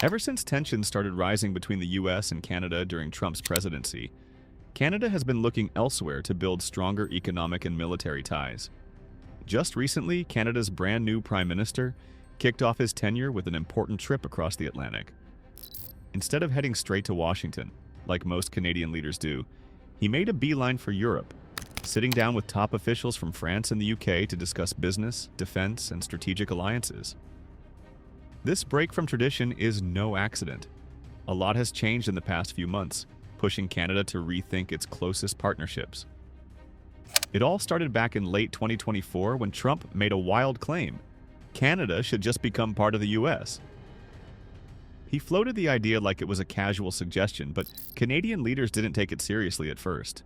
Ever since tensions started rising between the US and Canada during Trump's presidency, Canada has been looking elsewhere to build stronger economic and military ties. Just recently, Canada's brand new Prime Minister kicked off his tenure with an important trip across the Atlantic. Instead of heading straight to Washington, like most Canadian leaders do, he made a beeline for Europe, sitting down with top officials from France and the UK to discuss business, defense, and strategic alliances. This break from tradition is no accident. A lot has changed in the past few months, pushing Canada to rethink its closest partnerships. It all started back in late 2024 when Trump made a wild claim: Canada should just become part of the US. He floated the idea like it was a casual suggestion, but Canadian leaders didn't take it seriously at first.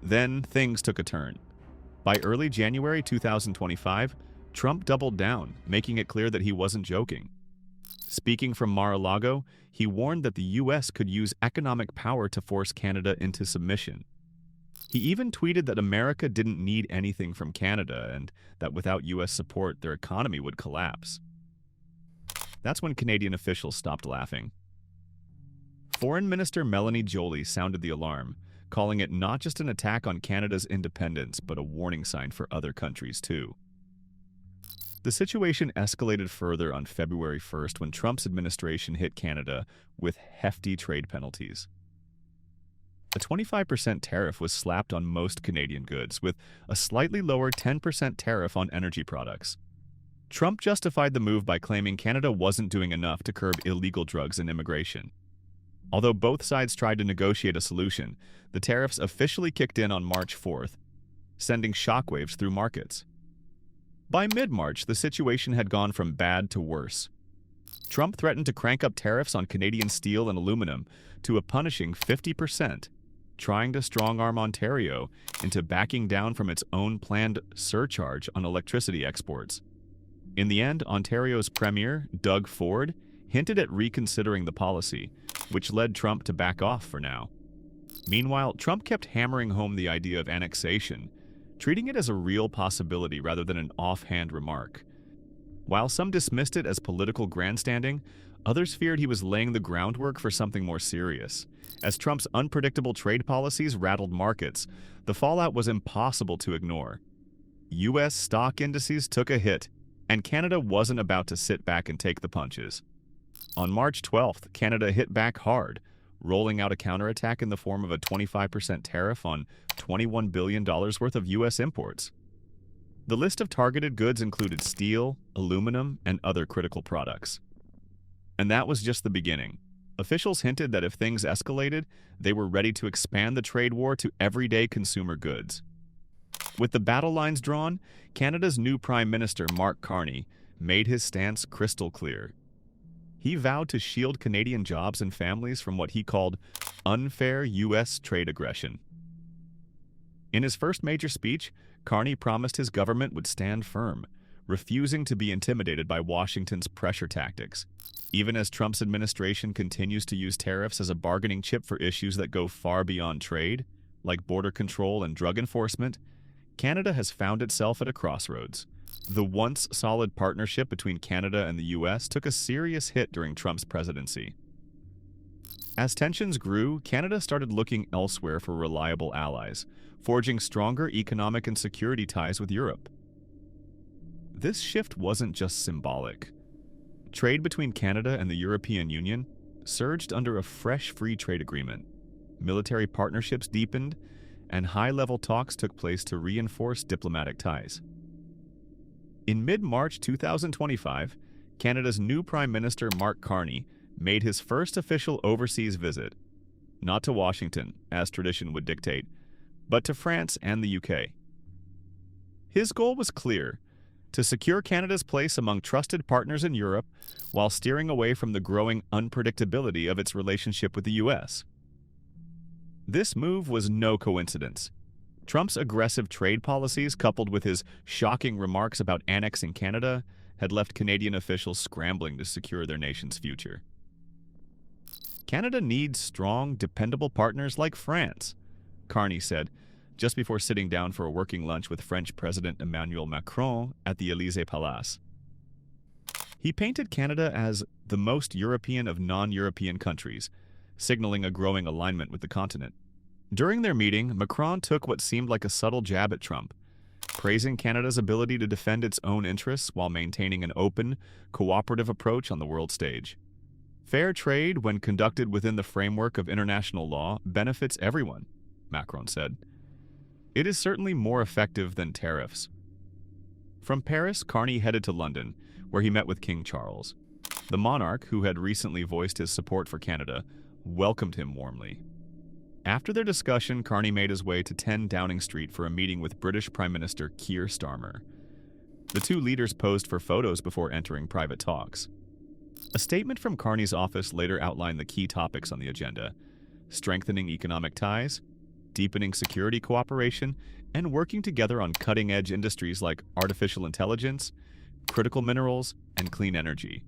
Then things took a turn. By early January 2025, Trump doubled down, making it clear that he wasn't joking. Speaking from Mar-a-Lago, he warned that the US could use economic power to force Canada into submission. He even tweeted that America didn't need anything from Canada and that without US support, their economy would collapse. That's when Canadian officials stopped laughing. Foreign Minister Melanie Joly sounded the alarm, calling it not just an attack on Canada's independence, but a warning sign for other countries too. The situation escalated further on February 1st when Trump's administration hit Canada with hefty trade penalties. A 25% tariff was slapped on most Canadian goods, with a slightly lower 10% tariff on energy products. Trump justified the move by claiming Canada wasn't doing enough to curb illegal drugs and immigration. Although both sides tried to negotiate a solution, the tariffs officially kicked in on March 4th, sending shockwaves through markets. By mid-March, the situation had gone from bad to worse. Trump threatened to crank up tariffs on Canadian steel and aluminum to a punishing 50%, trying to strong-arm Ontario into backing down from its own planned surcharge on electricity exports. In the end, Ontario's Premier, Doug Ford, hinted at reconsidering the policy, which led Trump to back off for now. Meanwhile, Trump kept hammering home the idea of annexation, treating it as a real possibility rather than an offhand remark. While some dismissed it as political grandstanding, others feared he was laying the groundwork for something more serious. As Trump's unpredictable trade policies rattled markets, the fallout was impossible to ignore. U.S. stock indices took a hit, and Canada wasn't about to sit back and take the punches. On March 12th, Canada hit back hard, rolling out a counterattack in the form of a 25% tariff on $21 billion worth of U.S. imports. The list of targeted goods included steel, aluminum, and other critical products. And that was just the beginning. Officials hinted that if things escalated, they were ready to expand the trade war to everyday consumer goods. With the battle lines drawn, Canada's new Prime Minister, Mark Carney, made his stance crystal clear. He vowed to shield Canadian jobs and families from what he called unfair U.S. trade aggression. In his first major speech, Carney promised his government would stand firm, refusing to be intimidated by Washington's pressure tactics. Even as Trump's administration continues to use tariffs as a bargaining chip for issues that go far beyond trade, like border control and drug enforcement, Canada has found itself at a crossroads. The once solid partnership between Canada and the U.S. took a serious hit during Trump's presidency. As tensions grew, Canada started looking elsewhere for reliable allies, forging stronger economic and security ties with Europe. This shift wasn't just symbolic. Trade between Canada and the European Union surged under a fresh free trade agreement. Military partnerships deepened, and high-level talks took place to reinforce diplomatic ties. In mid-March 2025, Canada's new Prime Minister Mark Carney made his first official overseas visit, not to Washington, as tradition would dictate, but to France and the UK. His goal was clear: to secure Canada's place among trusted partners in Europe while steering away from the growing unpredictability of its relationship with the US. This move was no coincidence. Trump's aggressive trade policies, coupled with his shocking remarks about annexing Canada, had left Canadian officials scrambling to secure their nation's future. Canada needs strong, dependable partners like France, Carney said, just before sitting down for a working lunch with French President Emmanuel Macron at the Élysée Palace. He painted Canada as the most European of non-European countries, signaling a growing alignment with the continent. During their meeting, Macron took what seemed like a subtle jab at Trump, praising Canada's ability to defend its own interests while maintaining an open, cooperative approach on the world stage. Fair trade, when conducted within the framework of international law, benefits everyone, Macron said. It is certainly more effective than tariffs. From Paris, Carney headed to London, where he met with King Charles. The monarch, who had recently voiced his support for Canada, welcomed him warmly. After their discussion, Carney made his way to 10 Downing Street for a meeting with British Prime Minister Keir Starmer. The two leaders posed for photos before entering private talks. A statement from Carney's office later outlined the key topics on the agenda: strengthening economic ties, deepening security cooperation, and working together on cutting-edge industries like artificial intelligence, critical minerals, and clean energy.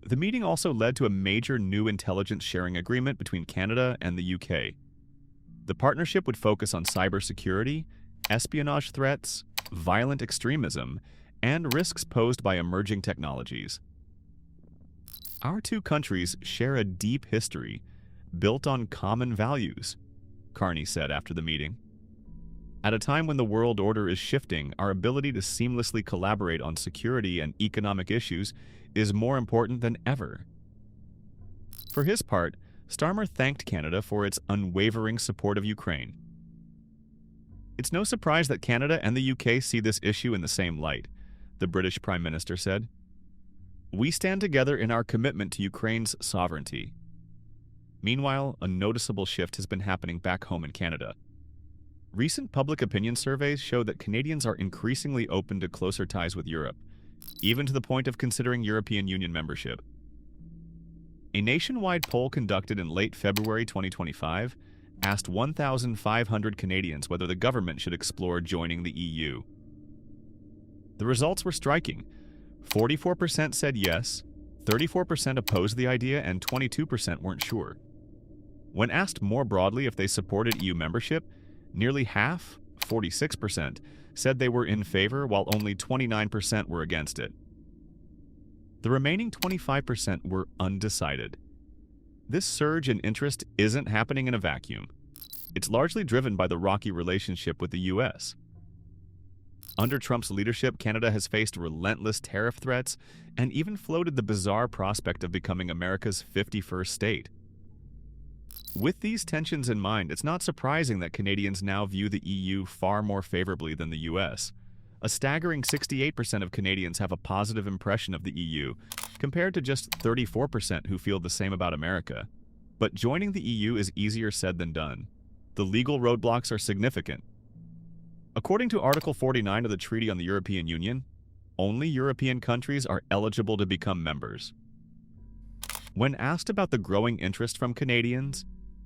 The meeting also led to a major new intelligence sharing agreement between Canada and the UK. The partnership would focus on cybersecurity, espionage threats, violent extremism, and risks posed by emerging technologies. Our two countries share a deep history, built on common values, Carney said after the meeting. At a time when the world order is shifting, our ability to seamlessly collaborate on security and economic issues is more important than ever. For his part, Starmer thanked Canada for its unwavering support of Ukraine. It's no surprise that Canada and the UK see this issue in the same light, the British Prime Minister said. We stand together in our commitment to Ukraine's sovereignty. Meanwhile, a noticeable shift has been happening back home in Canada. Recent public opinion surveys show that Canadians are increasingly open to closer ties with Europe, even to the point of considering European Union membership. A nationwide poll conducted in late February 2025 asked 1,500 Canadians whether the government should explore joining the EU. The results were striking. 44% said yes, 34% opposed the idea, and 22% weren't sure. When asked more broadly if they supported EU membership, nearly half, 46%, said they were in favor, while only 29% were against it. The remaining 25% were undecided. This surge in interest isn't happening in a vacuum. It's largely driven by the rocky relationship with the US. Under Trump's leadership, Canada has faced relentless tariff threats and even floated the bizarre prospect of becoming America's 51st state. With these tensions in mind, it's not surprising that Canadians now view the EU far more favorably than the US. A staggering 68% of Canadians have a positive impression of the EU, compared to just 34% who feel the same about America. But joining the EU is easier said than done. The legal roadblocks are significant. According to Article 49 of the Treaty on the European Union, only European countries are eligible to become members. When asked about the growing interest from Canadians,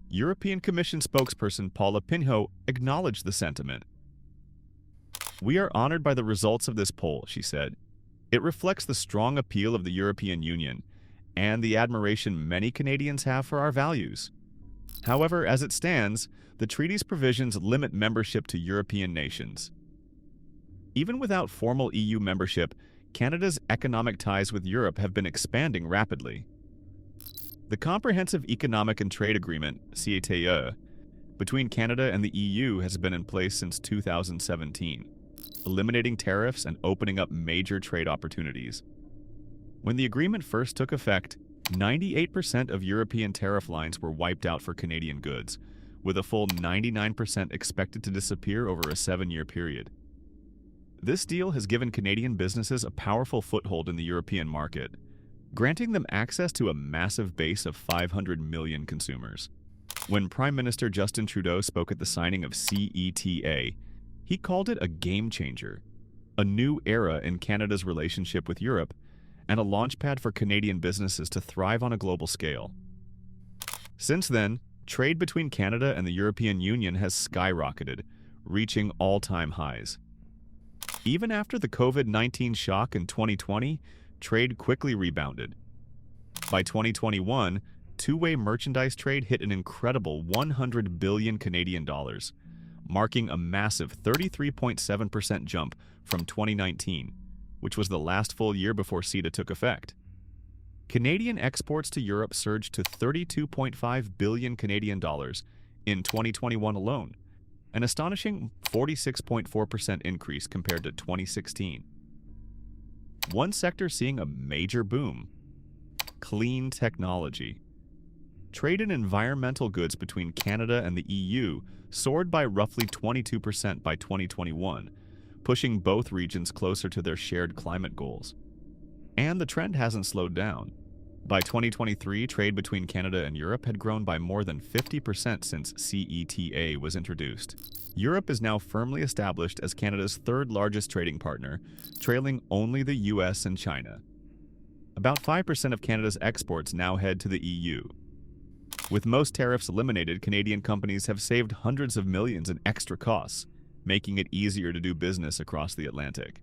European Commission spokesperson Paula Pinho acknowledged the sentiment. We are honored by the results of this poll, she said. It reflects the strong appeal of the European Union and the admiration many Canadians have for our values. However, as it stands, the treaty's provisions limit membership to European nations. Even without formal EU membership, Canada's economic ties with Europe have been expanding rapidly. The Comprehensive Economic and Trade Agreement, CETE, between Canada and the EU has been in place since 2017, eliminating tariffs and opening up major trade opportunities. When the agreement first took effect, 98% of European tariff lines were wiped out for Canadian goods, with a full 99% expected to disappear over a 7-year period. This deal has given Canadian businesses a powerful foothold in the European market, granting them access to a massive base of 500 million consumers. When Prime Minister Justin Trudeau spoke at the signing of CETA, he called it a game changer, a new era in Canada's relationship with Europe, and a launchpad for Canadian businesses to thrive on a global scale. Since then, trade between Canada and the European Union has skyrocketed, reaching all-time highs. Even after the COVID-19 shock in 2020, trade quickly rebounded. By 2021, two-way merchandise trade hit an incredible 100 billion Canadian dollars, marking a massive 33.7% jump from 2019. which was the last full year before CETA took effect. Canadian exports to Europe surged to 32.5 billion Canadian dollars in 2021 alone, an astonishing 46.4% increase compared to 2016. One sector seeing a major boom: clean technology. Trade in environmental goods between Canada and the EU soared by roughly 22% by 2021, pushing both regions closer to their shared climate goals. And the trend hasn't slowed down. By 2023, trade between Canada and Europe had grown by more than 50% since CETA was introduced. Europe is now firmly established as Canada's third largest trading partner, trailing only the US and China. About 5% of Canada's exports now head to the EU. With most tariffs eliminated, Canadian companies have saved hundreds of millions in extra costs, making it easier to do business across the Atlantic.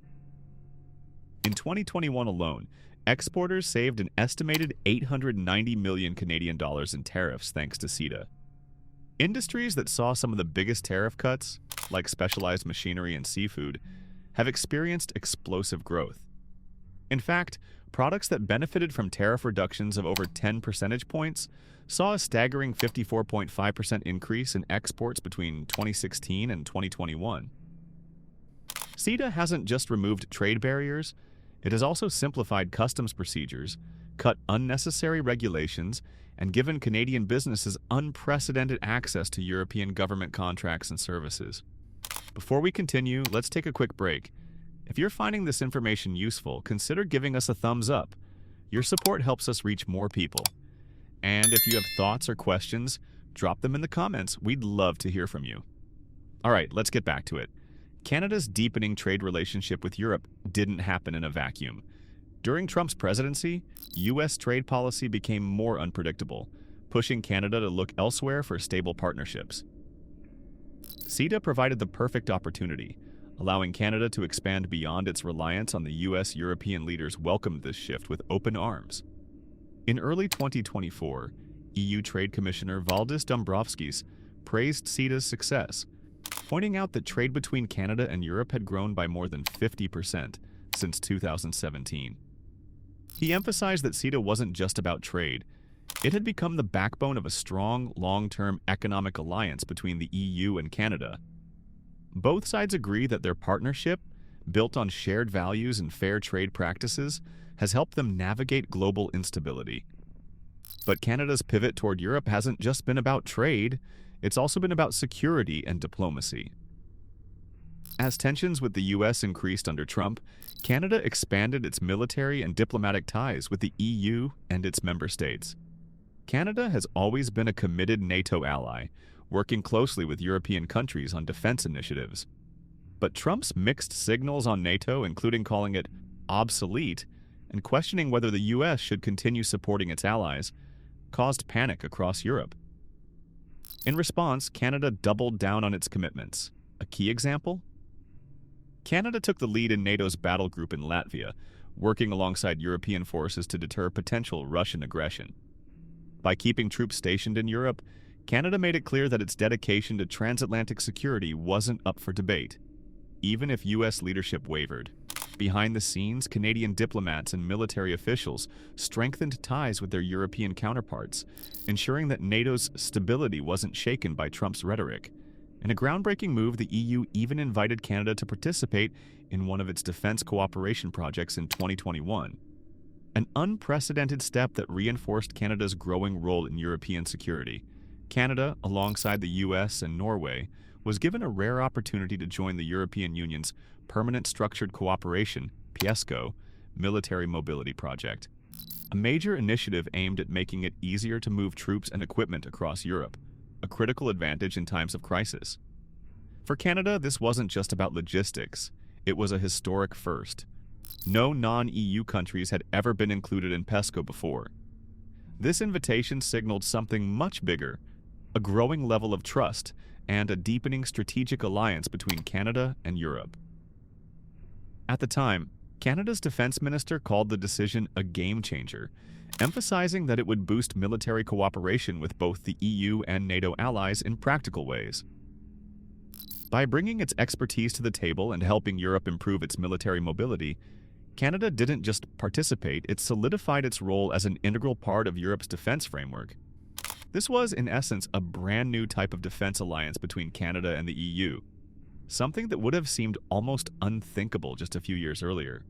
In 2021 alone, exporters saved an estimated 890 million Canadian dollars in tariffs thanks to CETA. Industries that saw some of the biggest tariff cuts, like specialized machinery and seafood, have experienced explosive growth. In fact, products that benefited from tariff reductions of over 10 percentage points saw a staggering 54.5% increase in exports between 2016 and 2021. CETA hasn't just removed trade barriers, it has also simplified customs procedures, cut unnecessary regulations, and given Canadian businesses unprecedented access to European government contracts and services. Before we continue, let's take a quick break. If you're finding this information useful, consider giving us a thumbs up. Your support helps us reach more people. And if you have thoughts or questions, drop them in the comments. We'd love to hear from you. All right, let's get back to it. Canada's deepening trade relationship with Europe didn't happen in a vacuum. During Trump's presidency, U.S. trade policy became more unpredictable, pushing Canada to look elsewhere for stable partnerships. CETA provided the perfect opportunity, allowing Canada to expand beyond its reliance on the U.S. European leaders welcomed this shift with open arms. In early 2024, EU Trade Commissioner Valdis Dombrovskis praised CETA's success, pointing out that trade between Canada and Europe had grown by more than 50% since 2017. He emphasized that CETA wasn't just about trade. It had become the backbone of a strong, long-term economic alliance between the EU and Canada. Both sides agree that their partnership, built on shared values and fair trade practices, has helped them navigate global instability. But Canada's pivot toward Europe hasn't just been about trade, it's also been about security and diplomacy. As tensions with the U.S. increased under Trump, Canada expanded its military and diplomatic ties with the EU and its member states. Canada has always been a committed NATO ally, working closely with European countries on defense initiatives. But Trump's mixed signals on NATO, including calling it obsolete and questioning whether the U.S. should continue supporting its allies, caused panic across Europe. In response, Canada doubled down on its commitments. A key example? Canada took the lead in NATO's battle group in Latvia, working alongside European forces to deter potential Russian aggression. By keeping troops stationed in Europe, Canada made it clear that its dedication to transatlantic security wasn't up for debate, even if U.S. leadership wavered. Behind the scenes, Canadian diplomats and military officials strengthened ties with their European counterparts, ensuring that NATO's stability wasn't shaken by Trump's rhetoric. In a groundbreaking move, the EU even invited Canada to participate in one of its defense cooperation projects in 2021. An unprecedented step that reinforced Canada's growing role in European security. Canada, alongside the US and Norway, was given a rare opportunity to join the European Union's Permanent Structured Cooperation (PESCO) military mobility project, a major initiative aimed at making it easier to move troops and equipment across Europe, a critical advantage in times of crisis. For Canada, this wasn't just about logistics, it was a historic first. No non-EU countries had ever been included in PESCO before. This invitation signaled something much bigger, a growing level of trust and a deepening strategic alliance between Canada and Europe. At the time, Canada's defense minister called the decision a game changer, emphasizing that it would boost military cooperation with both the EU and NATO allies in practical ways. By bringing its expertise to the table and helping Europe improve its military mobility, Canada didn't just participate, it solidified its role as an integral part of Europe's defense framework. This was, in essence, a brand new type of defense alliance between Canada and the EU, something that would have seemed almost unthinkable just a few years earlier.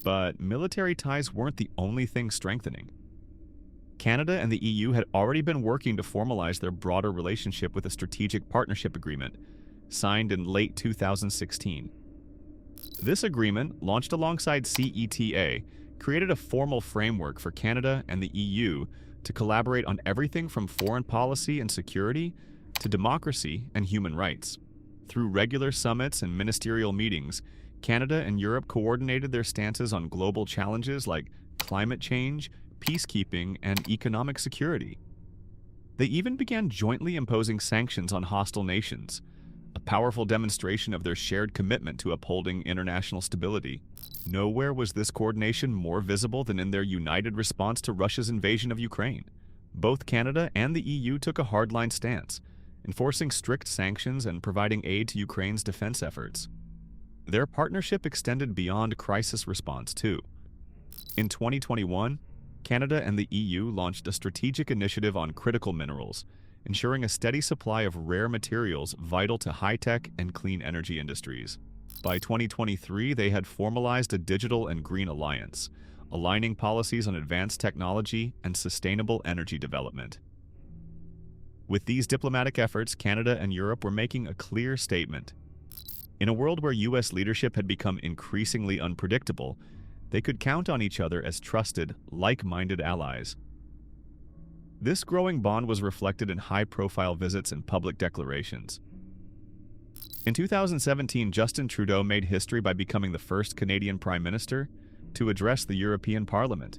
But military ties weren't the only thing strengthening. Canada and the EU had already been working to formalize their broader relationship with a strategic partnership agreement, signed in late 2016. This agreement, launched alongside CETA, created a formal framework for Canada and the EU to collaborate on everything from foreign policy and security to democracy and human rights. Through regular summits and ministerial meetings, Canada and Europe coordinated their stances on global challenges like climate change, peacekeeping, and economic security. They even began jointly imposing sanctions on hostile nations, a powerful demonstration of their shared commitment to upholding international stability. Nowhere was this coordination more visible than in their united response to Russia's invasion of Ukraine. Both Canada and the EU took a hardline stance, enforcing strict sanctions and providing aid to Ukraine's defense efforts. Their partnership extended beyond crisis response, too. In 2021, Canada and the EU launched a strategic initiative on critical minerals, ensuring a steady supply of rare materials vital to high-tech and clean energy industries. By 2023, they had formalized a digital and green alliance, aligning policies on advanced technology and sustainable energy development. With these diplomatic efforts, Canada and Europe were making a clear statement. In a world where U.S. leadership had become increasingly unpredictable, they could count on each other as trusted, like-minded allies. This growing bond was reflected in high-profile visits and public declarations. In 2017, Justin Trudeau made history by becoming the first Canadian Prime Minister to address the European Parliament.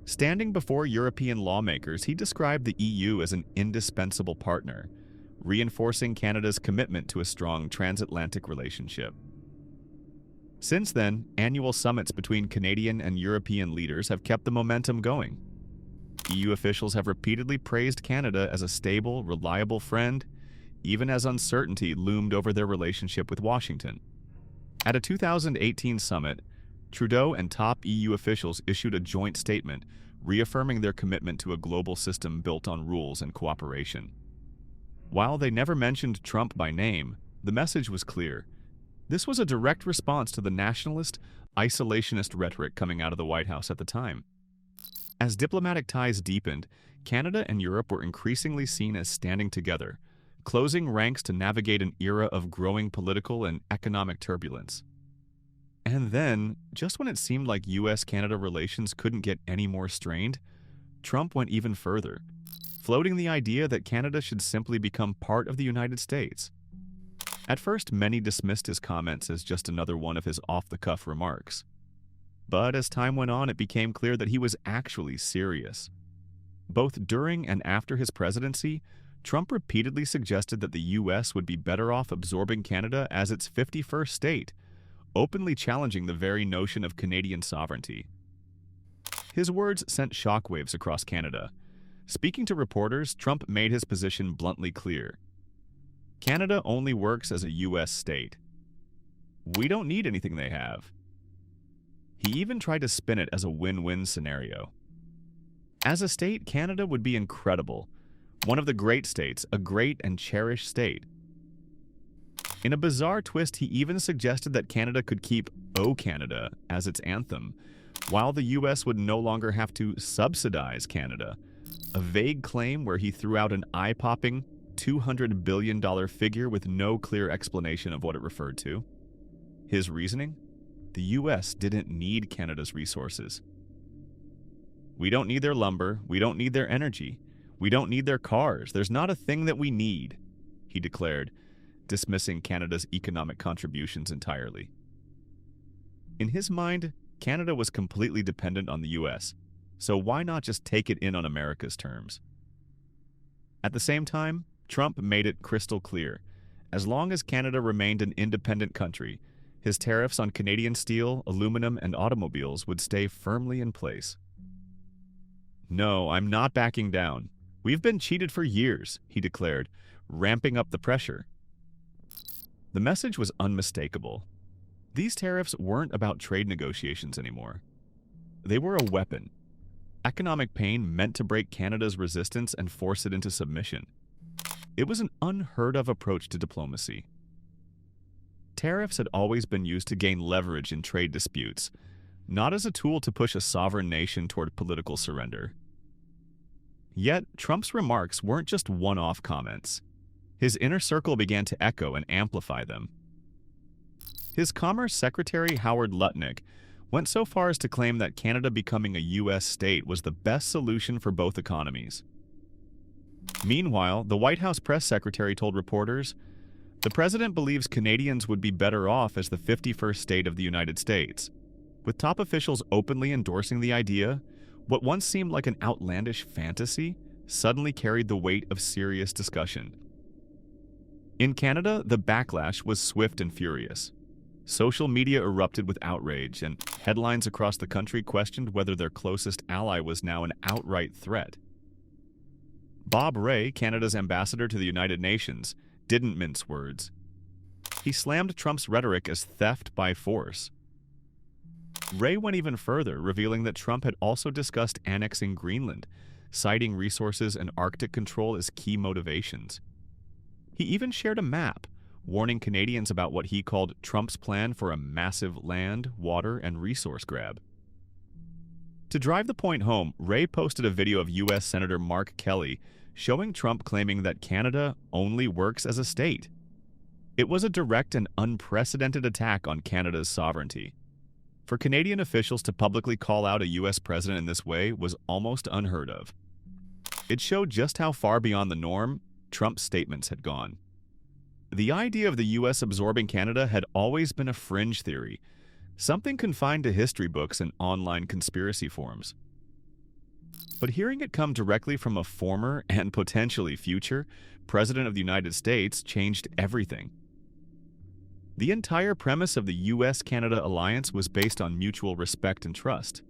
Standing before European lawmakers, he described the EU as an indispensable partner, reinforcing Canada's commitment to a strong transatlantic relationship. Since then, annual summits between Canadian and European leaders have kept the momentum going. EU officials have repeatedly praised Canada as a stable, reliable friend, even as uncertainty loomed over their relationship with Washington. At a 2018 summit, Trudeau and top EU officials issued a joint statement reaffirming their commitment to a global system built on rules and cooperation. While they never mentioned Trump by name, the message was clear. This was a direct response to the nationalist, isolationist rhetoric coming out of the White House at the time. As diplomatic ties deepened, Canada and Europe were increasingly seen as standing together, closing ranks to navigate an era of growing political and economic turbulence. And then, just when it seemed like U.S.-Canada relations couldn't get any more strained, Trump went even further, floating the idea that Canada should simply become part of the United States. At first, many dismissed his comments as just another one of his off-the-cuff remarks. But as time went on, it became clear that he was actually serious. Both during and after his presidency, Trump repeatedly suggested that the U.S. would be better off absorbing Canada as its 51st state, openly challenging the very notion of Canadian sovereignty. His words sent shockwaves across Canada. Speaking to reporters, Trump made his position bluntly clear. Canada only works as a U.S. state. We don't need anything they have. He even tried to spin it as a win-win scenario. As a state, Canada would be incredible. One of the great states, a great and cherished state. In a bizarre twist, he even suggested that Canada could keep "O Canada" as its anthem, while the U.S. would no longer have to subsidize Canada, a vague claim where he threw out an eye-popping $200 billion figure with no clear explanation of what it referred to. His reasoning? The U.S. didn't need Canada's resources. We don't need their lumber, we don't need their energy, we don't need their cars, there's not a thing that we need, he declared, dismissing Canada's economic contributions entirely. In his mind, Canada was completely dependent on the U.S., so why not just take it in on America's terms? At the same time, Trump made it crystal clear. As long as Canada remained an independent country, his tariffs on Canadian steel, aluminum, and automobiles would stay firmly in place. No, I'm not backing down. We've been cheated for years, he declared, ramping up the pressure. The message was unmistakable. These tariffs weren't about trade negotiations anymore. They were a weapon. Economic pain meant to break Canada's resistance and force it into submission. It was an unheard-of approach to diplomacy. Tariffs had always been used to gain leverage in trade disputes, not as a tool to push a sovereign nation toward political surrender. Yet, Trump's remarks weren't just one-off comments. His inner circle began to echo and amplify them. His Commerce Secretary, Howard Lutnick, went so far as to claim that Canada becoming a U.S. state was the best solution for both economies. Meanwhile, the White House press secretary told reporters, "The president believes Canadians would be better off as the 51st state of the United States." With top officials openly endorsing the idea, what once seemed like an outlandish fantasy suddenly carried the weight of serious discussion. In Canada, the backlash was swift and furious. Social media erupted with outrage, and headlines across the country questioned whether their closest ally was now an outright threat. Bob Rae, Canada's ambassador to the United Nations, didn't mince words. He slammed Trump's rhetoric as theft by force. Rae went even further, revealing that Trump had also discussed annexing Greenland, citing resources and Arctic control as key motivations. He even shared a map, warning Canadians about what he called Trump's plan for a massive land, water, and resource grab. To drive the point home, Rae posted a video of U.S. Senator Mark Kelly showing Trump claiming that Canada only works as a state. It was a direct and unprecedented attack on Canada's sovereignty. For Canadian officials to publicly call out a U.S. president in this way was almost unheard of. It showed just how far beyond the norm Trump's statements had gone. The idea of the U.S. absorbing Canada had always been a fringe theory, something confined to history books and online conspiracy forums. But hearing it come directly from a former and potentially future President of the United States changed everything. The entire premise of the U.S.-Canada alliance was based on mutual respect and trust.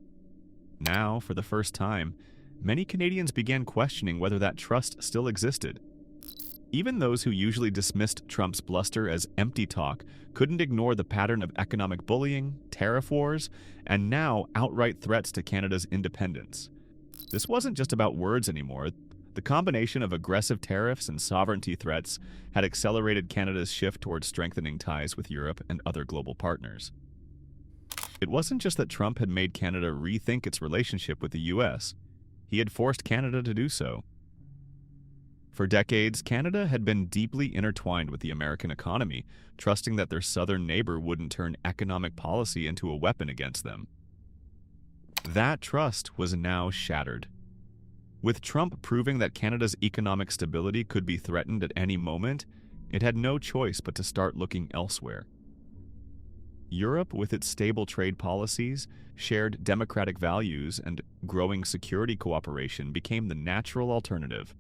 Now, for the first time, many Canadians began questioning whether that trust still existed. Even those who usually dismissed Trump's bluster as empty talk couldn't ignore the pattern of economic bullying, tariff wars, and now outright threats to Canada's independence. This wasn't just about words anymore. The combination of aggressive tariffs and sovereignty threats had accelerated Canada's shift towards strengthening ties with Europe and other global partners. It wasn't just that Trump had made Canada rethink its relationship with the U.S. He had forced Canada to do so. For decades, Canada had been deeply intertwined with the American economy, trusting that their southern neighbor wouldn't turn economic policy into a weapon against them. That trust was now shattered. With Trump proving that Canada's economic stability could be threatened at any moment, it had no choice but to start looking elsewhere. Europe, with its stable trade policies, shared democratic values, and growing security cooperation, became the natural alternative.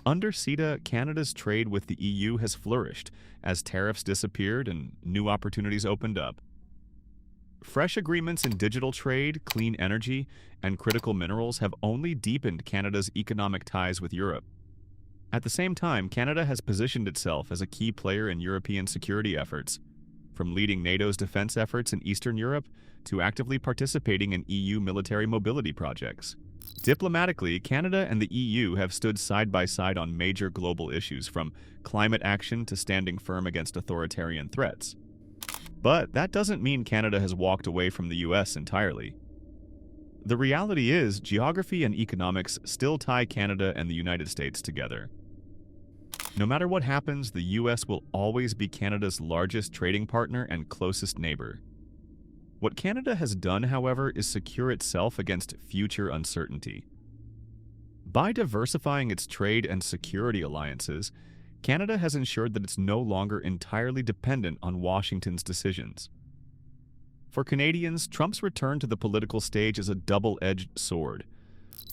Under CETA, Canada's trade with the EU has flourished as tariffs disappeared and new opportunities opened up. Fresh agreements in digital trade, clean energy, and critical minerals have only deepened Canada's economic ties with Europe. At the same time, Canada has positioned itself as a key player in European security efforts, from leading NATO's defense efforts in Eastern Europe to actively participating in EU military mobility projects. Diplomatically, Canada and the EU have stood side by side on major global issues, from climate action to standing firm against authoritarian threats. But that doesn't mean Canada has walked away from the US entirely. The reality is, geography and economics still tie Canada and the United States together. No matter what happens, the US will always be Canada's largest trading partner and closest neighbor. What Canada has done, however, is secure itself against future uncertainty. By diversifying its trade and security alliances, Canada has ensured that it's no longer entirely dependent on Washington's decisions. For Canadians, Trump's return to the political stage is a double-edged sword.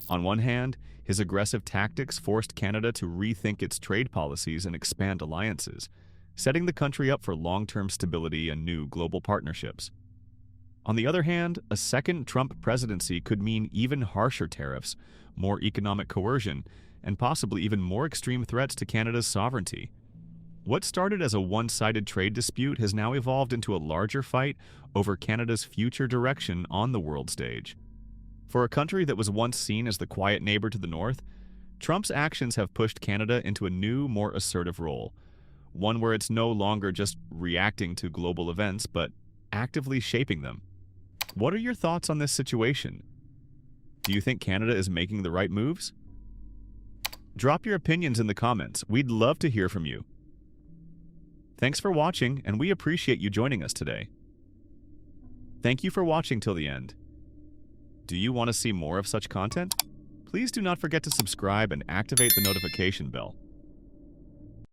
On one hand, his aggressive tactics forced Canada to rethink its trade policies and expand alliances, setting the country up for long-term stability and new global partnerships. On the other hand, a second Trump presidency could mean even harsher tariffs, more economic coercion, and possibly even more extreme threats to Canada's sovereignty. What started as a one-sided trade dispute has now evolved into a larger fight over Canada's future direction on the world stage. For a country that was once seen as the quiet neighbor to the north, Trump's actions have pushed Canada into a new, more assertive role, one where it's no longer just reacting to global events, but actively shaping them. What are your thoughts on this situation? Do you think Canada is making the right moves? Drop your opinions in the comments. We'd love to hear from you. Thanks for watching, and we appreciate you joining us today. Thank you for watching till the end. Do you want to see more of such content? Please do not forget to subscribe and activate the notification bell.